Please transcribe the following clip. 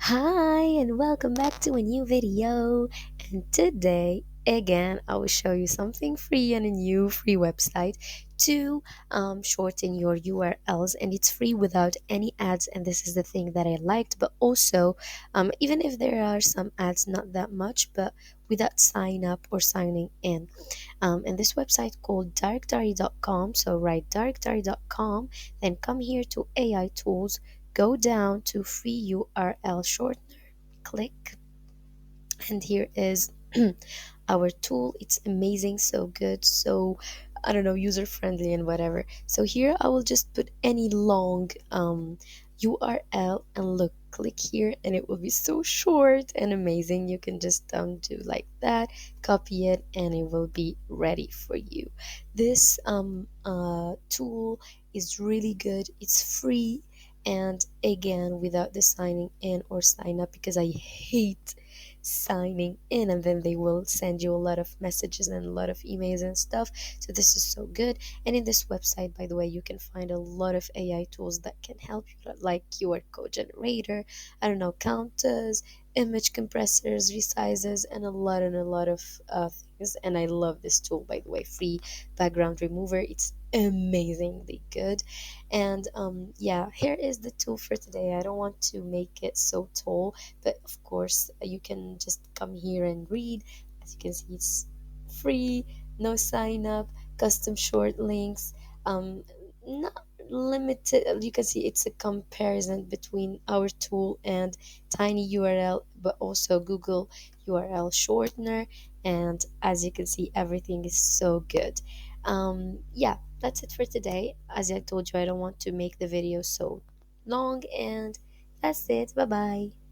Hi, and welcome back to a new video. And today, again, I will show you something free and a new free website to shorten your URLs, and it's free without any ads. And this is the thing that I liked, but also, even if there are some ads, not that much, but without sign up or signing in. And this website called directory.com. So write directory.com, then come here to AI tools, go down to free URL shortener, click, and here is our tool. It's amazing, so good, so I don't know, user friendly and whatever. So here I will just put any long URL, and look, click here and it will be so short and amazing. You can just do like that, copy it, and it will be ready for you. This tool is really good. It's free, and again, without the signing in or sign up, because I hate signing in and then they will send you a lot of messages and a lot of emails and stuff. So this is so good. And in this website, by the way, you can find a lot of AI tools that can help you, like QR code generator, I don't know, counters, image compressors, resizes, and a lot of things. And I love this tool, by the way, free background remover. It's amazingly good. And yeah, here is the tool for today. I don't want to make it so tall, but of course you can just come here and read. As you can see, it's free, no sign up, custom short links, not limited. You can see it's a comparison between our tool and TinyURL, but also Google URL Shortener. And as you can see, everything is so good. Yeah, that's it for today. As I told you, I don't want to make the video so long, and that's it. Bye bye.